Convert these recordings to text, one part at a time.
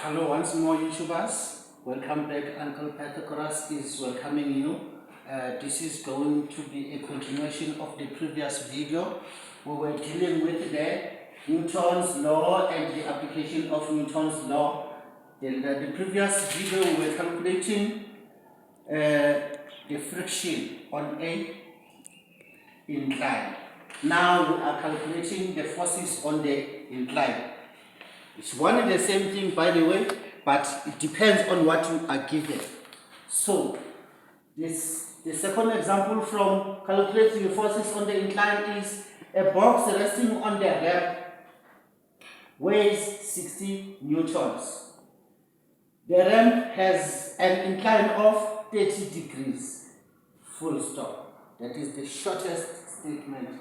Hello once more YouTubers, welcome back. Uncle Pythagoras is welcoming you. This is going to be a continuation of the previous video. We were dealing with the Newton's law and the application of Newton's law. In the previous video we were calculating the friction on a incline. Now we are calculating the forces on the incline. It's one and the same thing, by the way, but it depends on what you are given. So, the second example from calculating the forces on the incline is a box resting on the ramp weighs 60 newtons. The ramp has an incline of 30 degrees. Full stop. That is the shortest statement.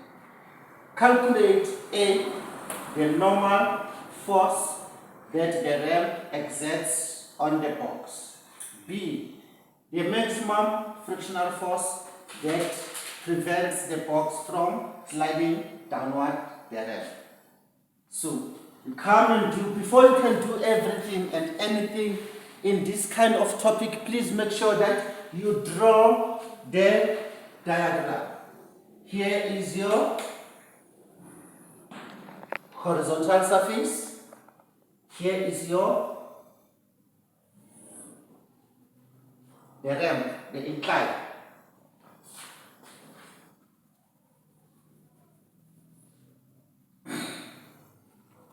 Calculate A, the normal force that the ramp exerts on the box. B, the maximum frictional force that prevents the box from sliding downward the ramp. So, you come and do, before you can do everything and anything in this kind of topic, please make sure that you draw the diagram. Here is your horizontal surface. Here is the ramp, the incline.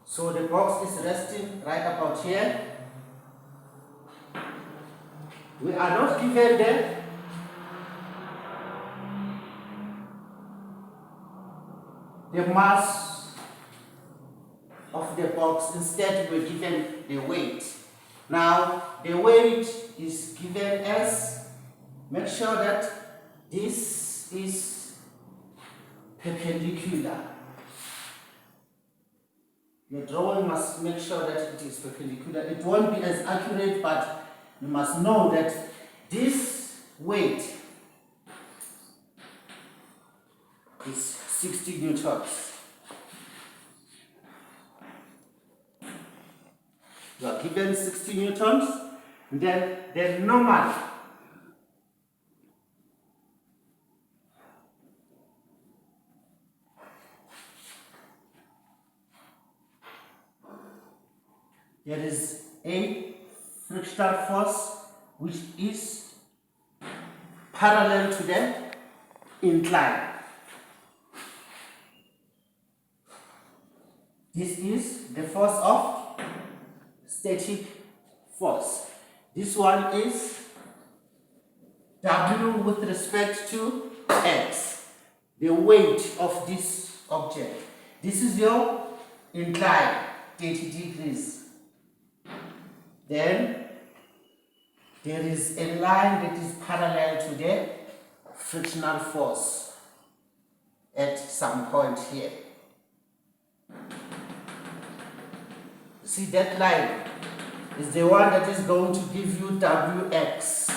So the box is resting right about here. We are not given the mass of the box. Instead, we're given the weight. Now, the weight is given as, make sure that this is perpendicular. Your drawing must make sure that it is perpendicular. It won't be as accurate, but you must know that this weight is 60 newtons. You are given 60 newtons, then the normal there is a frictional force which is parallel to the incline. This is the force of static force. This one is W with respect to X, the weight of this object. This is your incline, 30 degrees. Then there is a line that is parallel to the frictional force at some point here. See, that line is the one that is going to give you Wx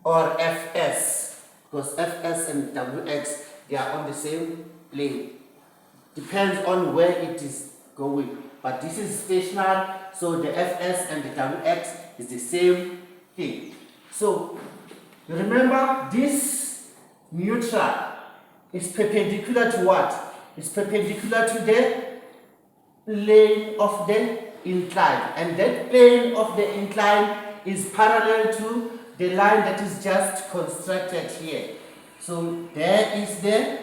or Fs, because Fs and Wx, they are on the same plane. Depends on where it is going, but this is stationary, so the Fs and the Wx is the same thing. So remember, this neutral is perpendicular to what? It's perpendicular to the plane of the incline, and that plane of the incline is parallel to the line that is just constructed here. So there is the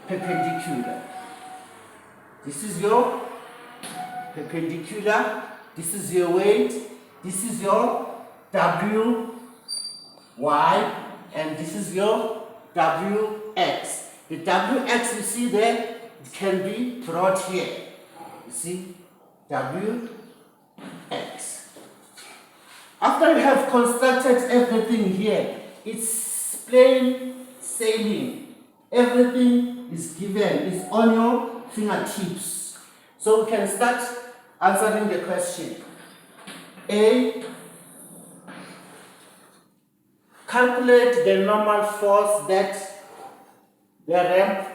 perpendicular. This is your perpendicular, this is your weight, this is your Wy, and this is your Wx. The Wx you see there, it can be brought here. You see, Wx. After you have constructed everything here, it's plain sailing. Everything is given, it's on your fingertips. So we can start answering the question. A, calculate the normal force that the ramp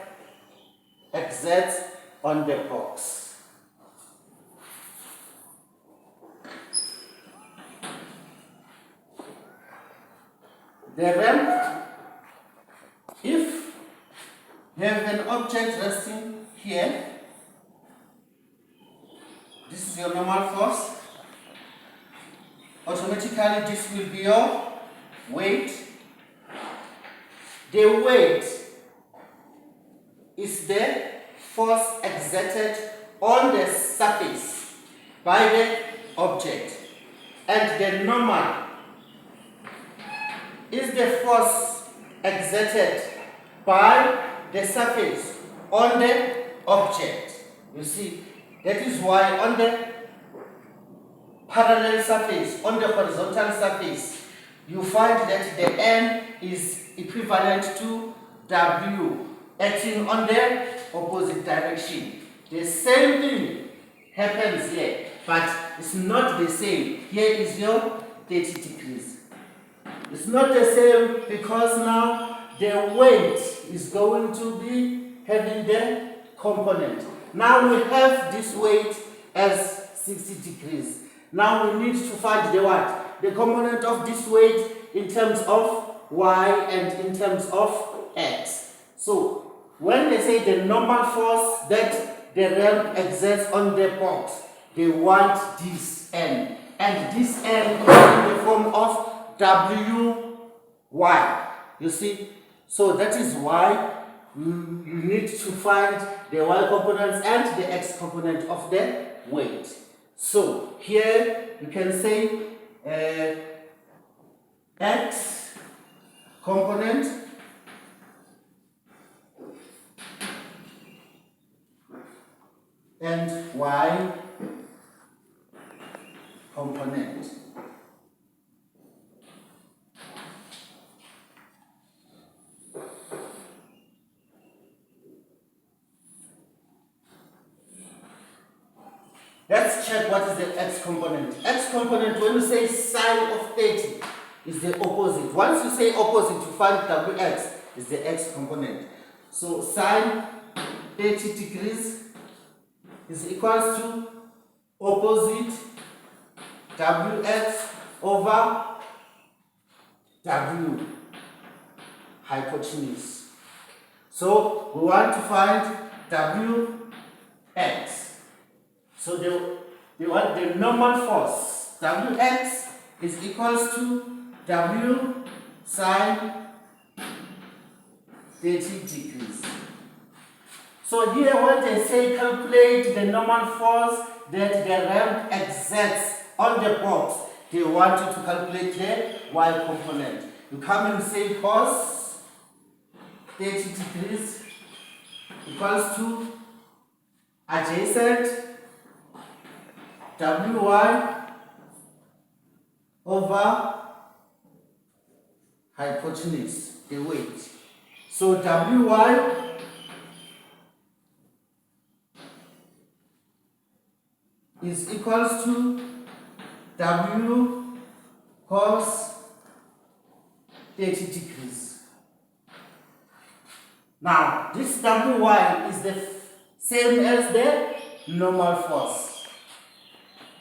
exerts on the box. the ramp, if you have an object resting here, this is your normal force, automatically this will be your weight. The weight is the force exerted on the surface by the object, and the normal is the force exerted by the surface on the object. You see, that is why on the parallel surface, on the horizontal surface, you find that the N is equivalent to W acting on the opposite direction. The same thing happens here, but it's not the same. Here is your 30 degrees. It's not the same because now the weight is going to be having the component. Now we have this weight as 60 degrees. Now we need to find the what? The component of this weight in terms of y and in terms of x. So when they say the normal force that the ramp exerts on the box, they want this N. And this N is in the form of Wy. You see? So that is why you need to find the y components and the x component of the weight. So here you can say x component and y component. Let's check what is the x component. X component, when you say sine of 30, is the opposite. Once you say opposite, you find Wx is the x component. So sine 30 degrees is equals to opposite Wx over W, hypotenuse. So we want to find Wx. So they want the normal force. Wx is equals to W sine 30 degrees. So here when they say calculate the normal force that the ramp exerts on the box, they want you to calculate the y component. You come and say cos 30 degrees equals to adjacent Wy over hypotenuse, the weight. So Wy is equals to W cos 30 degrees. Now this Wy is the same as the normal force.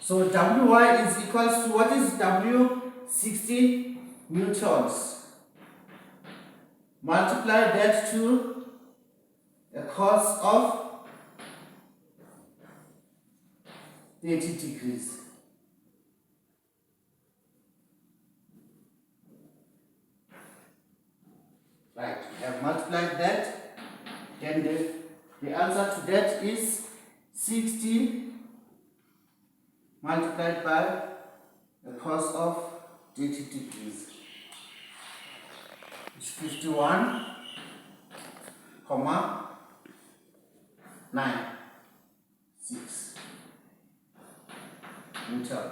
So Wy is equals to, what is W? 60 newtons. Multiply that to a cos of 30 degrees. Right, we have multiplied that. Then the answer to that is 60 multiplied by the cos of 30 degrees. It's 51, 9.6 Newton.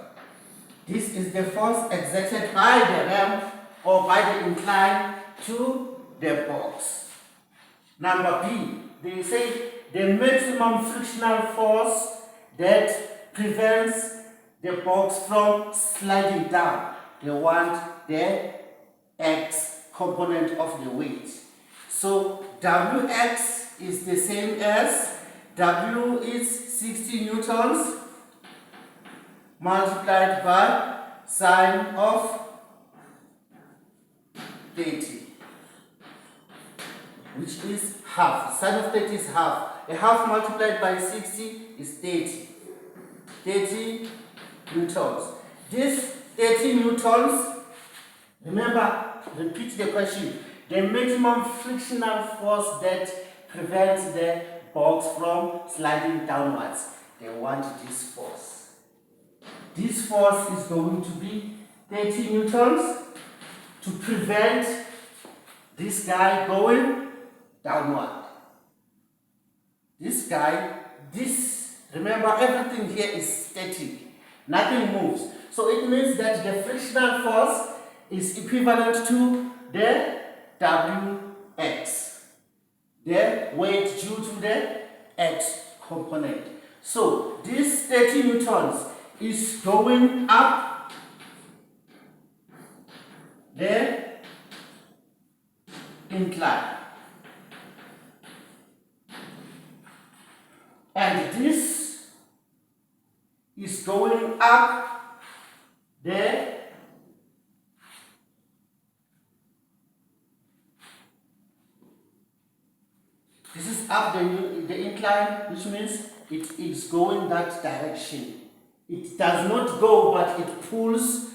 This is the force exerted by the ramp or by the incline to the box. Number B, they say the maximum frictional force that prevents the box from sliding down. They want the x component of the weight. So Wx is the same as W is 60 newtons multiplied by sine of 30, which is half. Sine of 30 is half. A half multiplied by 60 is 30. 30 newtons. This 30 newtons, remember, repeat the question. The maximum frictional force that prevents the box from sliding downwards. They want this force. This force is going to be 30 newtons to prevent this guy going downward. This guy, remember everything here is static. Nothing moves. So it means that the frictional force is equivalent to the Wx, the weight due to the x component. So this 30 newtons is going up the incline. And this is going up the up the incline, which means it is going that direction. It does not go, but it pulls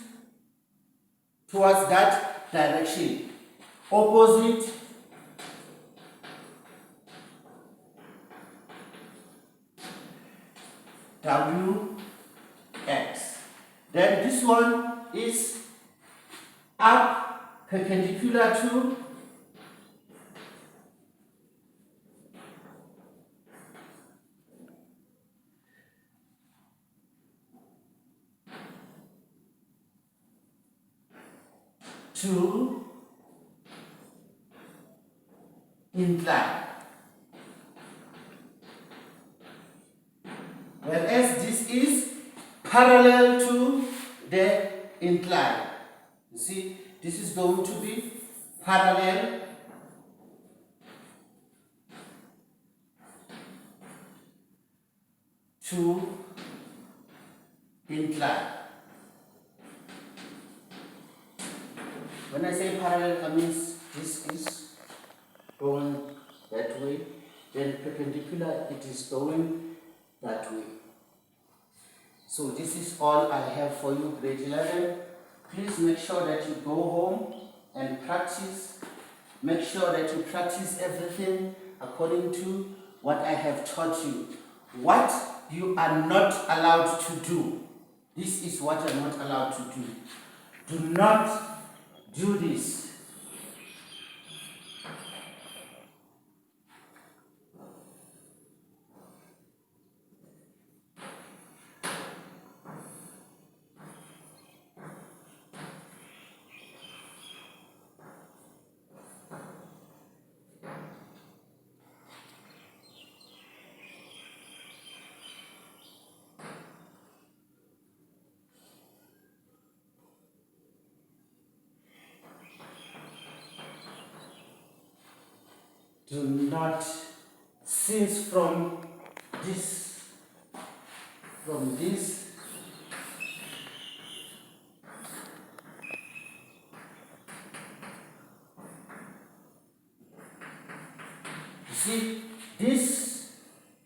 towards that direction. Opposite Wx. Then this one is up perpendicular to incline. Whereas this is parallel to the incline. You see, this is going to be parallel to incline. When I say parallel, that means this is going that way, then perpendicular, it is going that way. So this is all I have for you, grade 11. Please make sure that you go home and practice. Make sure that you practice everything according to what I have taught you. What you are not allowed to do. This is what you are not allowed to do. Do not do this. Do not cease from this, You see, this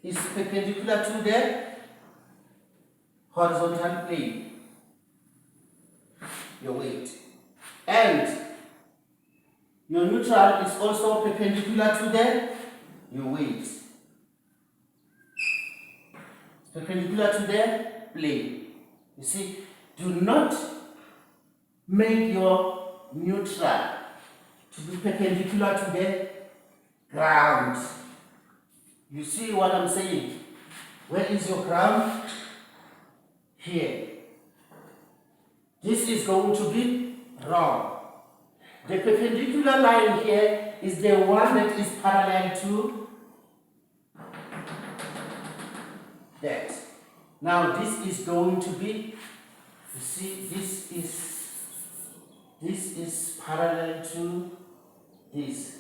is perpendicular to the horizontal plane, your weight, and your neutral is also perpendicular to your weight. Perpendicular to the plane. You see, do not make your neutral to be perpendicular to the ground. You see what I'm saying? Where is your ground? Here. This is going to be wrong. The perpendicular line here is the one that is parallel to that. Now this is going to be, you see, this is parallel to this.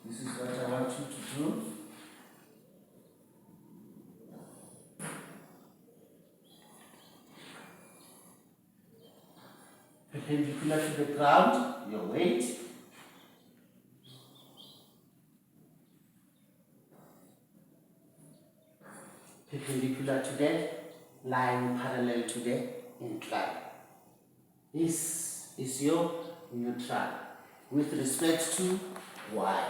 This is what I want you to do. perpendicular to the ground, your weight. Perpendicular to the line parallel to the incline. This is your neutral with respect to y.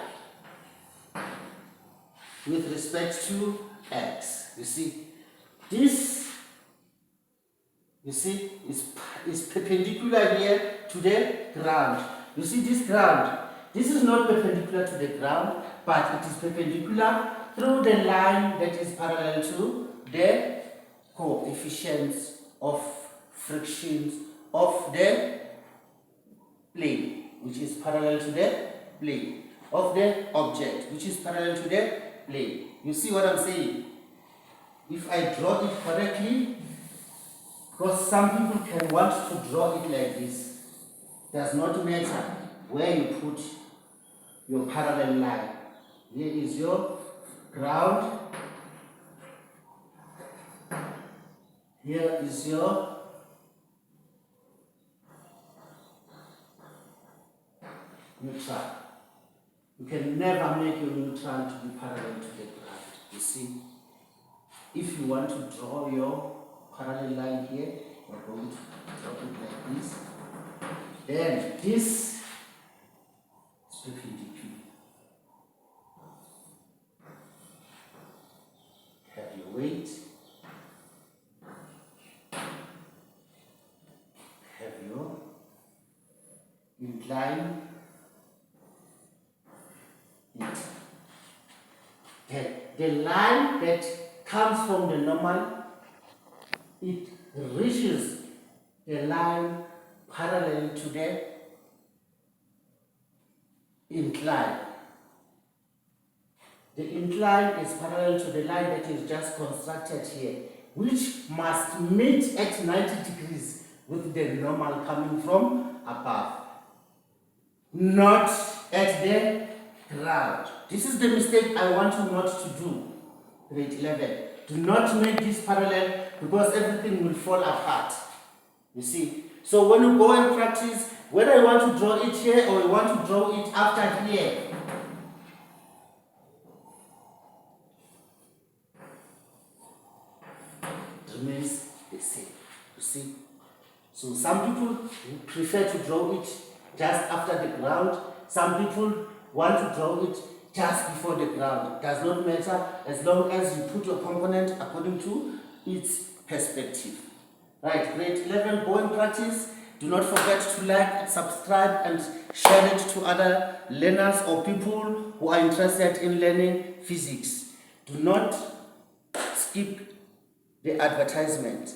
With respect to x, you see, this, you see, is perpendicular here to the ground. You see this ground, this is not perpendicular to the ground, but it is perpendicular through the line that is parallel to the coefficients of frictions of the plane, which is parallel to the plane, of the object, which is parallel to the plane. You see what I'm saying? If I draw it correctly, because some people can want to draw it like this, does not matter where you put your parallel line. Here is your ground, here is your neutral. You can never make your neutral to be parallel to the ground. You see, if you want to draw your parallel line here, you're going to draw it like this. Then this is perpendicular. Have your weight. Have your incline. The line that comes from the normal, it reaches the line parallel to the incline. The incline is parallel to the line that is just constructed here, which must meet at 90 degrees with the normal coming from above, not at the ground. This is the mistake I want you not to do, grade 11. Do not make this parallel, because everything will fall apart. You see? So when you go and practice, whether you want to draw it here or you want to draw it after here, remains the same. You see? So some people prefer to draw it just after the ground. Some people want to draw it just before the ground. It does not matter as long as you put your component according to its perspective. Right, grade 11, go and practice. Do not forget to like, subscribe, and share it to other learners or people who are interested in learning physics. Do not skip the advertisement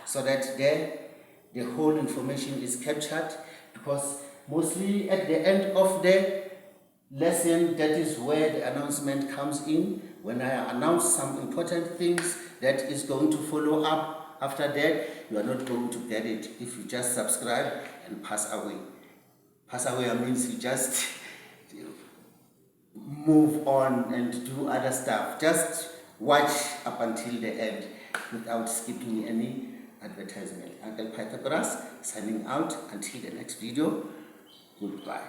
so that the whole information is captured, because mostly at the end of the lesson, that is where the announcement comes in. When I announce some important things that is going to follow up after that, you are not going to get it if you just subscribe and pass away. Pass away means you just move on and do other stuff. Just watch up until the end without skipping any advertisement. Uncle Pythagoras signing out until the next video. Goodbye.